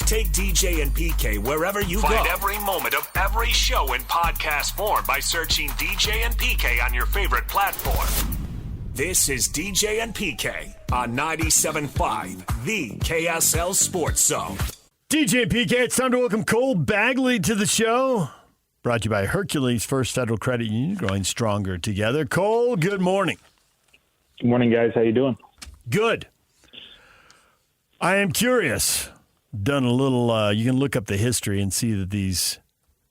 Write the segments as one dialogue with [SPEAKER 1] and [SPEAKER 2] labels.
[SPEAKER 1] Take DJ and PK wherever you go.
[SPEAKER 2] Find every moment of every show in podcast form by searching DJ and PK on your favorite platform.
[SPEAKER 1] This is DJ and PK on 97.5, the KSL Sports Zone.
[SPEAKER 3] DJ and PK, it's time to welcome Cole Bagley to the show. Brought to you by Hercules First Federal Credit Union, growing stronger together. Cole, good morning.
[SPEAKER 4] Good morning, guys. How you doing?
[SPEAKER 3] Good. I am curious. Done a little, you can look up the history and see that these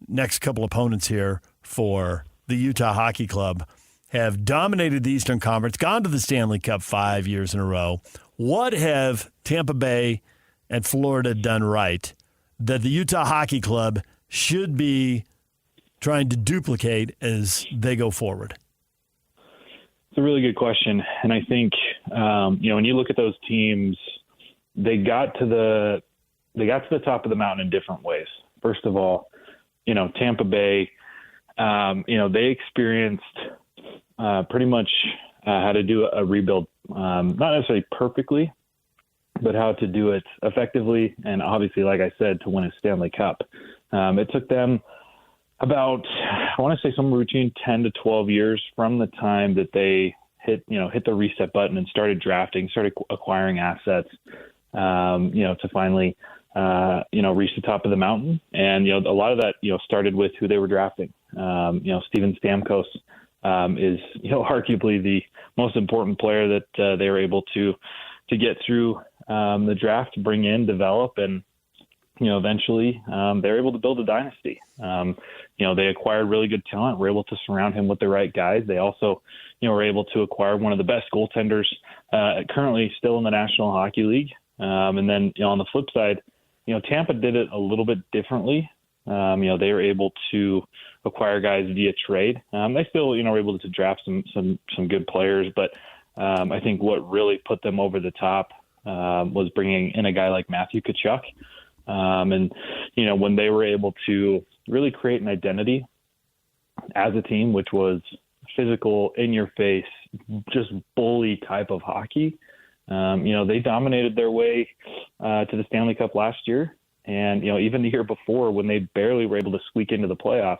[SPEAKER 3] next couple opponents here for the Utah Hockey Club have dominated the Eastern Conference, gone to the Stanley Cup 5 years in a row. What have Tampa Bay and Florida done right that the Utah Hockey Club should be trying to duplicate as they go forward?
[SPEAKER 4] It's a really good question. And I think, when you look at those teams, they got to the top of the mountain in different ways. First of all, Tampa Bay, they experienced pretty much how to do a rebuild, not necessarily perfectly, but how to do it effectively. And obviously, like I said, to win a Stanley Cup. It took them about, I want to say somewhere between 10 to 12 years from the time that they hit the reset button and started drafting, started acquiring assets, to finally, reach the top of the mountain. And, a lot of that, started with who they were drafting. Steven Stamkos is, arguably the most important player that they were able to get through the draft, bring in, develop, and, eventually they were able to build a dynasty. They acquired really good talent, were able to surround him with the right guys. They also, were able to acquire one of the best goaltenders currently still in the National Hockey League. And then, on the flip side, Tampa did it a little bit differently. They were able to acquire guys via trade. They still, were able to draft some good players, but I think what really put them over the top was bringing in a guy like Matthew Tkachuk. And, when they were able to really create an identity as a team, which was physical, in your face, just bully type of hockey, they dominated their way to the Stanley Cup last year. And, even the year before, when they barely were able to squeak into the playoffs,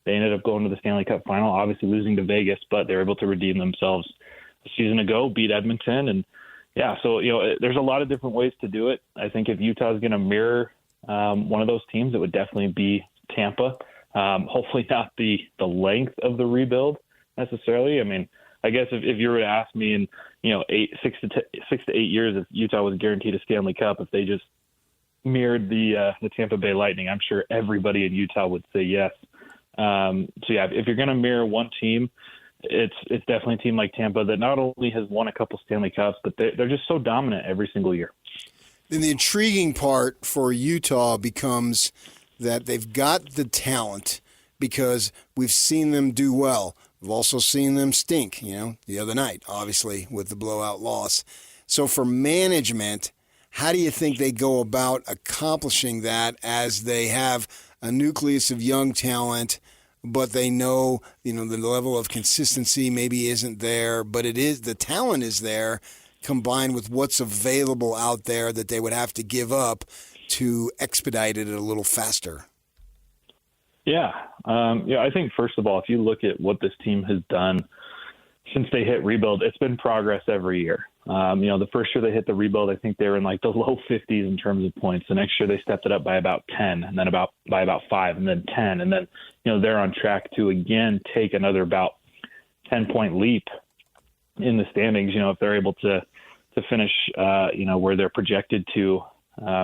[SPEAKER 4] they ended up going to the Stanley Cup final, obviously losing to Vegas, but they were able to redeem themselves a season ago, beat Edmonton. And, yeah, so, there's a lot of different ways to do it. I think if Utah is going to mirror one of those teams, it would definitely be Tampa. Hopefully not the length of the rebuild necessarily. I mean, I guess if you were to ask me in, 6 to 8 years, if Utah was guaranteed a Stanley Cup, if they just mirrored the Tampa Bay Lightning, I'm sure everybody in Utah would say yes. If you're going to mirror one team, it's definitely a team like Tampa that not only has won a couple Stanley Cups, but they're just so dominant every single year.
[SPEAKER 5] Then the intriguing part for Utah becomes that they've got the talent because we've seen them do well. We've also seen them stink, the other night, obviously, with the blowout loss. So for management, how do you think they go about accomplishing that as they have a nucleus of young talent, but they know, the level of consistency maybe isn't there, but the talent is there, combined with what's available out there that they would have to give up to expedite it a little faster?
[SPEAKER 4] Yeah. I think, first of all, if you look at what this team has done since they hit rebuild, it's been progress every year. The first year they hit the rebuild, I think they were in like the low 50s in terms of points. The next year they stepped it up by about 10, and then by about 5, and then 10. And then, they're on track to, again, take another about 10-point leap in the standings, if they're able to finish, where they're projected to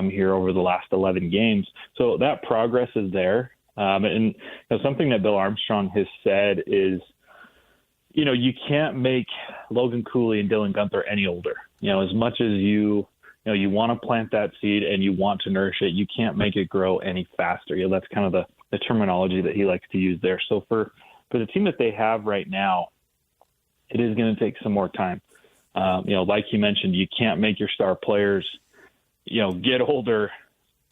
[SPEAKER 4] here over the last 11 games. So that progress is there. And something that Bill Armstrong has said is, you can't make Logan Cooley and Dylan Guenther any older. As much as you want to plant that seed and you want to nourish it, you can't make it grow any faster. That's kind of the terminology that he likes to use there. So for the team that they have right now, it is going to take some more time. Like you mentioned, you can't make your star players, get older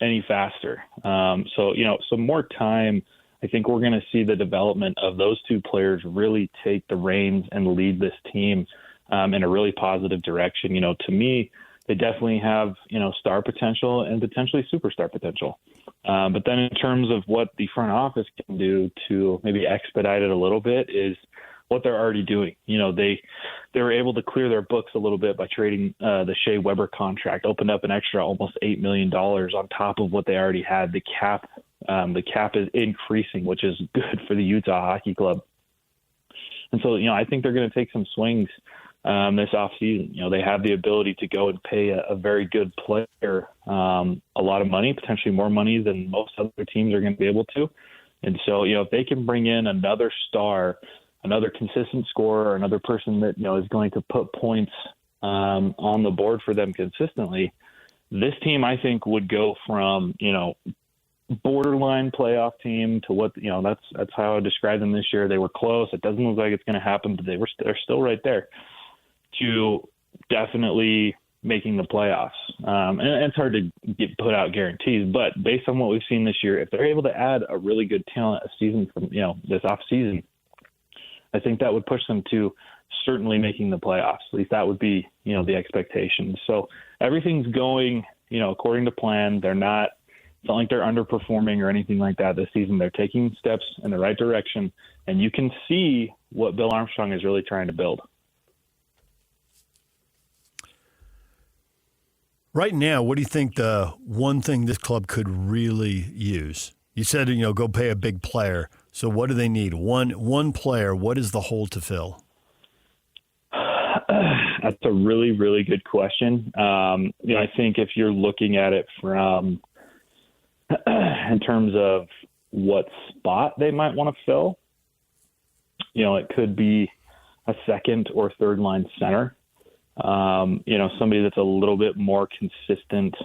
[SPEAKER 4] any faster. So some more time. I think we're going to see the development of those two players really take the reins and lead this team in a really positive direction. To me, they definitely have, star potential and potentially superstar potential. But then in terms of what the front office can do to maybe expedite it a little bit is what they're already doing. They were able to clear their books a little bit by trading the Shea Weber contract, opened up an extra almost $8 million on top of what they already had. The cap is increasing, which is good for the Utah Hockey Club. And so, I think they're going to take some swings this offseason. They have the ability to go and pay a very good player a lot of money, potentially more money than most other teams are going to be able to. And so, if they can bring in another star, another consistent scorer, another person that, is going to put points on the board for them consistently, this team, I think, would go from, borderline playoff team to what, that's how I describe them this year. They were close. It doesn't look like it's going to happen, but they're still right there, to definitely making the playoffs. And it's hard to put out guarantees, but based on what we've seen this year, if they're able to add a really good talent a season from, this off season, I think that would push them to certainly making the playoffs. At least that would be, the expectation. So everything's going, according to plan. It's not like they're underperforming or anything like that this season. They're taking steps in the right direction, and you can see what Bill Armstrong is really trying to build.
[SPEAKER 3] Right now, what do you think the one thing this club could really use? You said, go pay a big player. So what do they need? One player, what is the hole to fill?
[SPEAKER 4] That's a really, really good question. I think if you're looking at it from in terms of what spot they might want to fill, it could be a second or third line center. Somebody that's a little bit more consistent,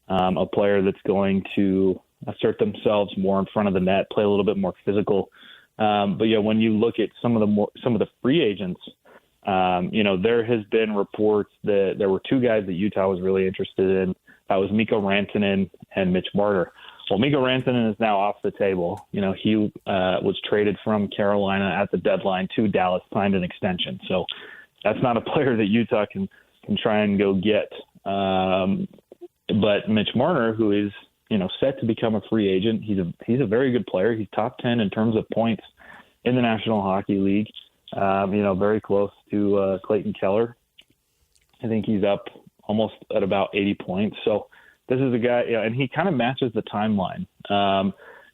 [SPEAKER 4] a player that's going to assert themselves more in front of the net, play a little bit more physical. But when you look at some of the free agents, there has been reports that there were two guys that Utah was really interested in. That was Mikko Rantanen and Mitch Marner. Well, Mikko Rantanen is now off the table. He was traded from Carolina at the deadline to Dallas, signed an extension. So that's not a player that Utah can try and go get. But Mitch Marner, who is set to become a free agent, he's a very good player. He's top 10 in terms of points in the National Hockey League. Very close to Clayton Keller. I think he's up almost at about 80 points. So this is a guy, and he kind of matches the timeline.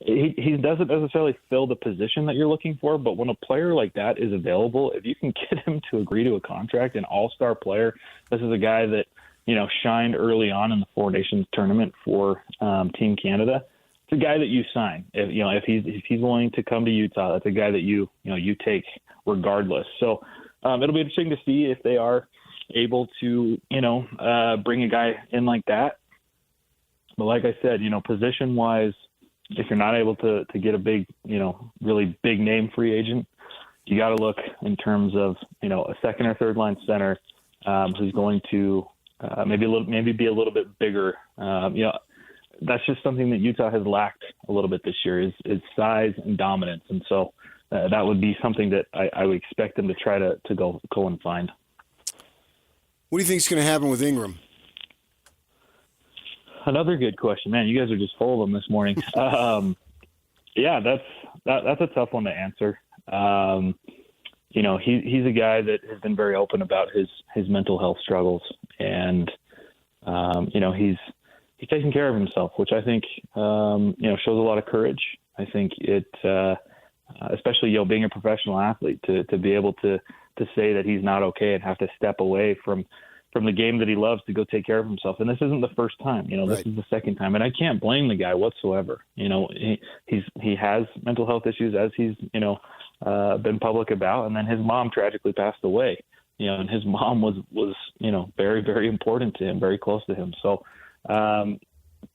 [SPEAKER 4] He doesn't necessarily fill the position that you're looking for, but when a player like that is available, if you can get him to agree to a contract, an all-star player, this is a guy that, shined early on in the Four Nations tournament for Team Canada. It's a guy that you sign. If he's willing to come to Utah, that's a guy that you take regardless. So it'll be interesting to see if they are able to, bring a guy in like that. But like I said, position-wise, if you're not able to get a big, really big name free agent, you got to look in terms of, a second or third line center who's going to maybe be a little bit bigger. That's just something that Utah has lacked a little bit this year is size and dominance. And so that would be something that I would expect them to try to go and find.
[SPEAKER 5] What do you think is going to happen with Ingram?
[SPEAKER 4] Another good question, man. You guys are just full of them this morning. That's a tough one to answer. He's a guy that has been very open about his mental health struggles, and he's taking care of himself, which I think shows a lot of courage. I think it, especially being a professional athlete, to be able to say that he's not okay and have to step away from the game that he loves to go take care of himself. And this isn't the first time, this is the second time. And I can't blame the guy whatsoever. He has mental health issues, as he's, been public about. And then his mom tragically passed away, and his mom was, very, very important to him, very close to him. So for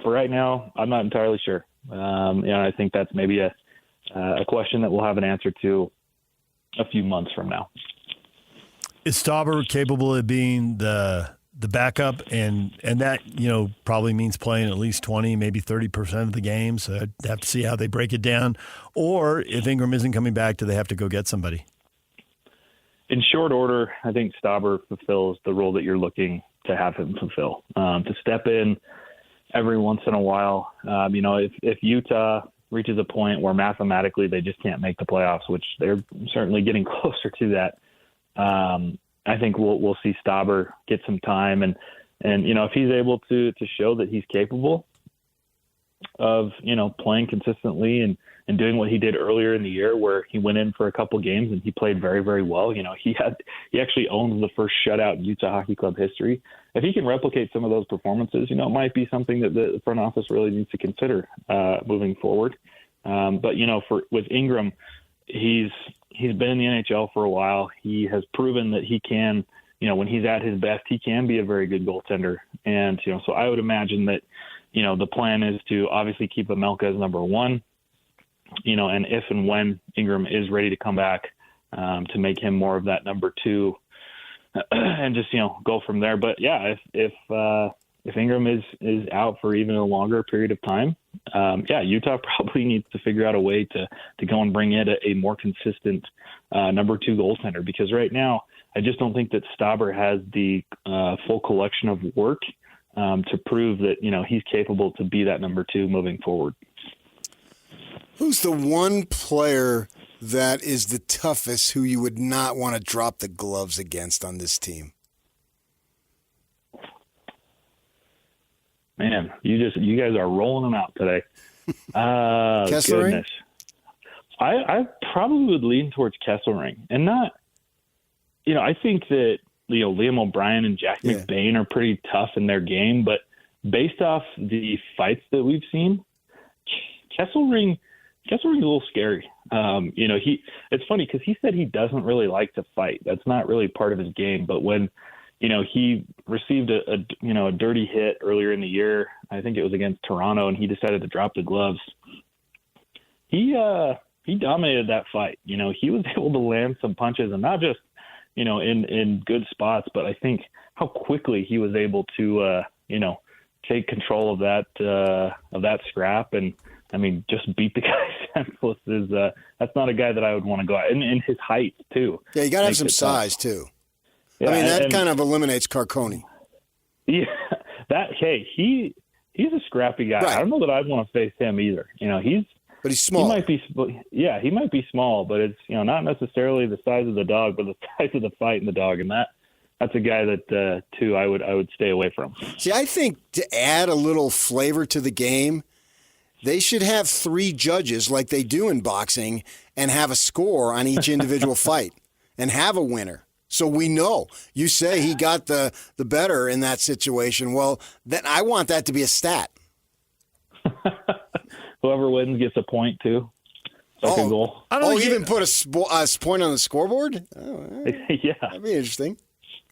[SPEAKER 4] right now, I'm not entirely sure. I think that's maybe a question that we'll have an answer to a few months from now.
[SPEAKER 3] Is Stauber capable of being the backup, and that probably means playing at least 20, maybe 30% of the games? So I'd have to see how they break it down. Or if Ingram isn't coming back, do they have to go get somebody?
[SPEAKER 4] In short order, I think Stauber fulfills the role that you're looking to have him fulfill. To step in every once in a while, if Utah reaches a point where mathematically they just can't make the playoffs, which they're certainly getting closer to that, I think we'll see Stauber get some time, and if he's able to show that he's capable of playing consistently and doing what he did earlier in the year, where he went in for a couple games and he played very, very well. He actually owns the first shutout in Utah Hockey Club history. If he can replicate some of those performances, it might be something that the front office really needs to consider moving forward. But with Ingram, he's been in the NHL for a while. He has proven that he can, when he's at his best, he can be a very good goaltender. And so I would imagine that the plan is to obviously keep Amelka as number one, and if and when Ingram is ready to come back, to make him more of that number two, and just go from there. But yeah, if Ingram is out for even a longer period of time, Utah probably needs to figure out a way to go and bring in a more consistent number two goaltender, because right now I just don't think that Stauber has the full collection of work to prove that he's capable to be that number two moving forward.
[SPEAKER 5] Who's the one player that is the toughest who you would not want to drop the gloves against on this team?
[SPEAKER 4] Man, you guys are rolling them out today.
[SPEAKER 5] Kesselring?
[SPEAKER 4] Goodness. I probably would lean towards Kesselring, and not, I think that Liam O'Brien and Jack McBain are pretty tough in their game, but based off the fights that we've seen, Kesselring's a little scary. It's funny because he said he doesn't really like to fight. That's not really part of his game. But when, he received a dirty hit earlier in the year, I think it was against Toronto, and he decided to drop the gloves. He dominated that fight. He was able to land some punches, and not just, in good spots, but I think how quickly he was able to, take control of that scrap, and just beat the guy senseless is that's not a guy that I would want to go out. And his height too.
[SPEAKER 5] Yeah, you got to have some size too. Yeah, that kind of eliminates Carcone.
[SPEAKER 4] Yeah, he's a scrappy guy.
[SPEAKER 5] Right.
[SPEAKER 4] I don't know that I'd want to face him either.
[SPEAKER 5] But he's small.
[SPEAKER 4] He might be small, but it's not necessarily the size of the dog, but the size of the fight in the dog, and that's a guy that too I would stay away from.
[SPEAKER 5] See, I think to add a little flavor to the game, they should have 3 judges like they do in boxing and have a score on each individual fight and have a winner. So we know. You say he got the better in that situation. Well, then I want that to be a stat.
[SPEAKER 4] Whoever wins gets a point too. Second goal.
[SPEAKER 5] Even put a point on the scoreboard? Oh,
[SPEAKER 4] yeah.
[SPEAKER 5] That'd be interesting.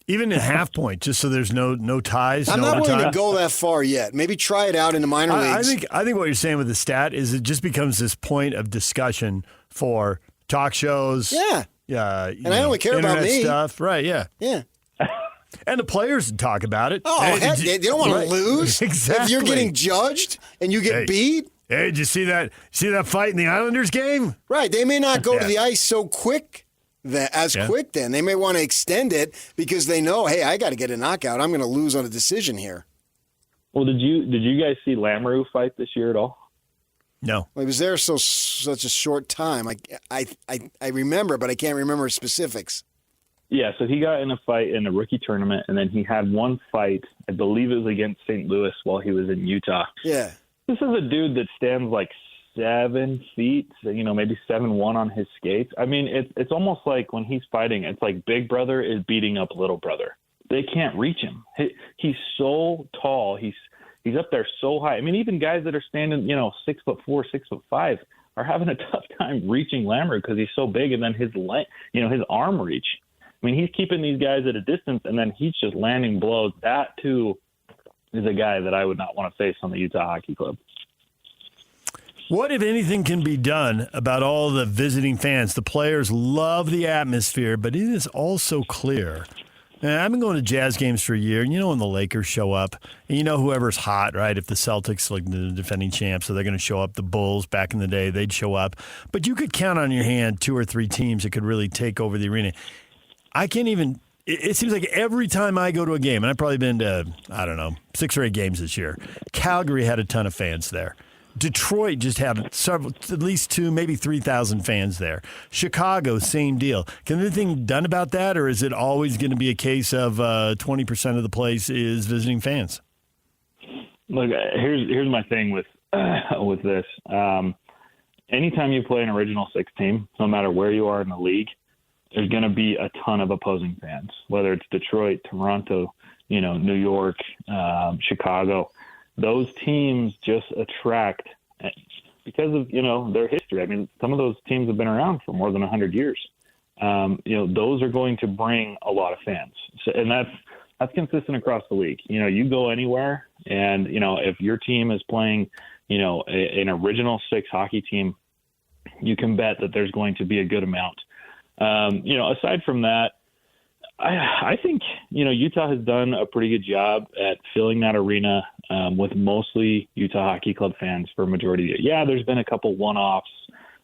[SPEAKER 3] Even a half point, just so there's no ties.
[SPEAKER 5] I'm not willing to go that far yet. Maybe try it out in the minor leagues.
[SPEAKER 3] I think what you're saying with the stat is it just becomes this point of discussion for talk shows.
[SPEAKER 5] Yeah.
[SPEAKER 3] Yeah.
[SPEAKER 5] And I only care about me.
[SPEAKER 3] Stuff. Right, yeah.
[SPEAKER 5] Yeah.
[SPEAKER 3] And the players talk about it.
[SPEAKER 5] Oh, heck, they don't want to lose.
[SPEAKER 3] Exactly.
[SPEAKER 5] If you're getting judged and you get beat.
[SPEAKER 3] Hey, did you see that fight in the Islanders game?
[SPEAKER 5] Right. They may not go to the ice so quick. Quick then. They may want to extend it because they know, hey, I got to get a knockout. I'm going to lose on a decision here.
[SPEAKER 4] Well, did you guys see Lamoureux fight this year at all?
[SPEAKER 3] No.
[SPEAKER 5] Well, he was there such a short time. I remember, but I can't remember specifics.
[SPEAKER 4] Yeah, so he got in a fight in a rookie tournament, and then he had one fight, I believe it was against St. Louis while he was in Utah.
[SPEAKER 5] Yeah.
[SPEAKER 4] This is a dude that stands like 7 feet, maybe 7'1" on his skates. It's almost like when he's fighting, it's like Big Brother is beating up Little Brother. They can't reach him. He's so tall. He's up there so high. Even guys that are standing, 6'4", 6'5" are having a tough time reaching Lamoureux because he's so big, and then his arm reach. He's keeping these guys at a distance, and then he's just landing blows. That too is a guy that I would not want to face on the Utah Hockey Club.
[SPEAKER 3] What, if anything, can be done about all the visiting fans? The players love the atmosphere, but it is also clear. And I've been going to Jazz games for a year, and when the Lakers show up, and whoever's hot, right? If the Celtics, like the defending champs, so they're going to show up. The Bulls, back in the day, they'd show up. But you could count on your hand 2 or 3 teams that could really take over the arena. I can't even it seems like every time I go to a game, and I've probably been to, 6 or 8 games this year, Calgary had a ton of fans there. Detroit just had at least 2, maybe 3,000 fans there. Chicago, same deal. Can anything be done about that, or is it always going to be a case of 20% of the place is visiting fans?
[SPEAKER 4] Look, here's my thing with this. Anytime you play an Original Six team, no matter where you are in the league, there's going to be a ton of opposing fans, whether it's Detroit, Toronto, New York, Chicago. Those teams just attract because of, their history. I mean, some of those teams have been around for more than 100 years. Those are going to bring a lot of fans. So, and that's consistent across the league. You go anywhere and, if your team is playing, an Original Six hockey team, you can bet that there's going to be a good amount. Aside from that, I think, Utah has done a pretty good job at filling that arena with mostly Utah Hockey Club fans for a majority of the year. Yeah, there's been a couple one-offs,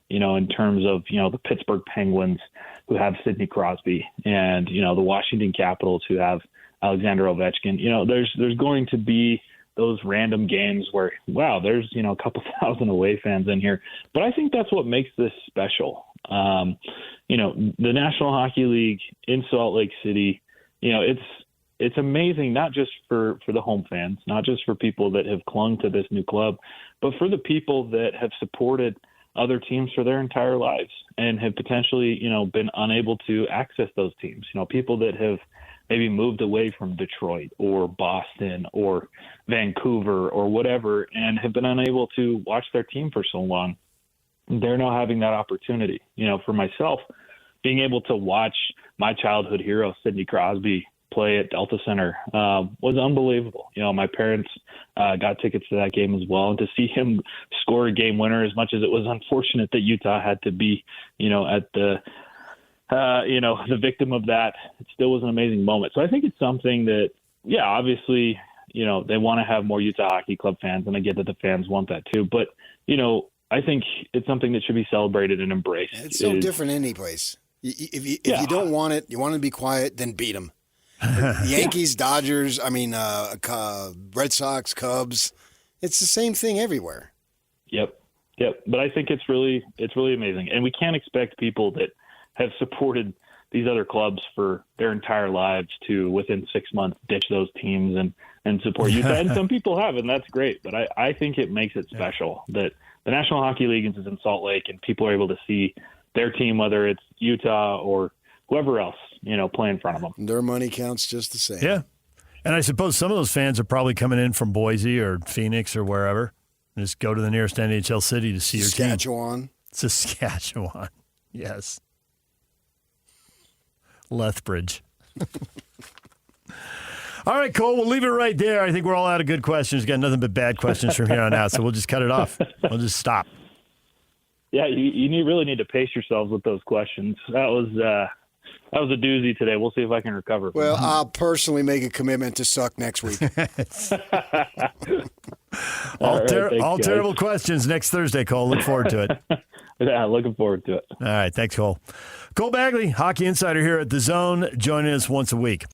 [SPEAKER 4] in terms of, the Pittsburgh Penguins who have Sidney Crosby and, the Washington Capitals who have Alexander Ovechkin. There's going to be those random games where, wow, there's, a couple thousand away fans in here. But I think that's what makes this special. The National Hockey League in Salt Lake City, it's amazing, not just for the home fans, not just for people that have clung to this new club, but for the people that have supported other teams for their entire lives and have potentially, been unable to access those teams. People that have maybe moved away from Detroit or Boston or Vancouver or whatever and have been unable to watch their team for so long. They're now having that opportunity. For myself, being able to watch my childhood hero, Sidney Crosby, play at Delta Center was unbelievable. My parents got tickets to that game as well. And to see him score a game winner, as much as it was unfortunate that Utah had to be, at the victim of that, it still was an amazing moment. So I think it's something that, obviously, they want to have more Utah Hockey Club fans, and I get that the fans want that too. But, I think it's something that should be celebrated and embraced.
[SPEAKER 5] It's so different any place. If you don't want it, you want to be quiet, then beat them. Yankees, Dodgers, Red Sox, Cubs. It's the same thing everywhere.
[SPEAKER 4] Yep. But I think it's really amazing. And we can't expect people that have supported these other clubs for their entire lives to, within 6 months, ditch those teams and support Utah. And some people have, and that's great. But I think it makes it special that the National Hockey League is in Salt Lake and people are able to see their team, whether it's Utah or whoever else, play in front of them.
[SPEAKER 5] Their money counts just the same.
[SPEAKER 3] Yeah. And I suppose some of those fans are probably coming in from Boise or Phoenix or wherever. And just go to the nearest NHL city to see your team. Saskatchewan. Yes. Lethbridge. All right, Cole, we'll leave it right there. I think we're all out of good questions. Got nothing but bad questions from here on out, so we'll just cut it off. We'll just stop.
[SPEAKER 4] Yeah, you really need to pace yourselves with those questions. That was a doozy today. We'll see if I can recover.
[SPEAKER 5] Well, I'll personally make a commitment to suck next week.
[SPEAKER 3] all terrible questions next Thursday, Cole. Look forward to it.
[SPEAKER 4] Yeah, looking forward to it.
[SPEAKER 3] All right, thanks, Cole. Cole Bagley, Hockey Insider here at The Zone, joining us once a week.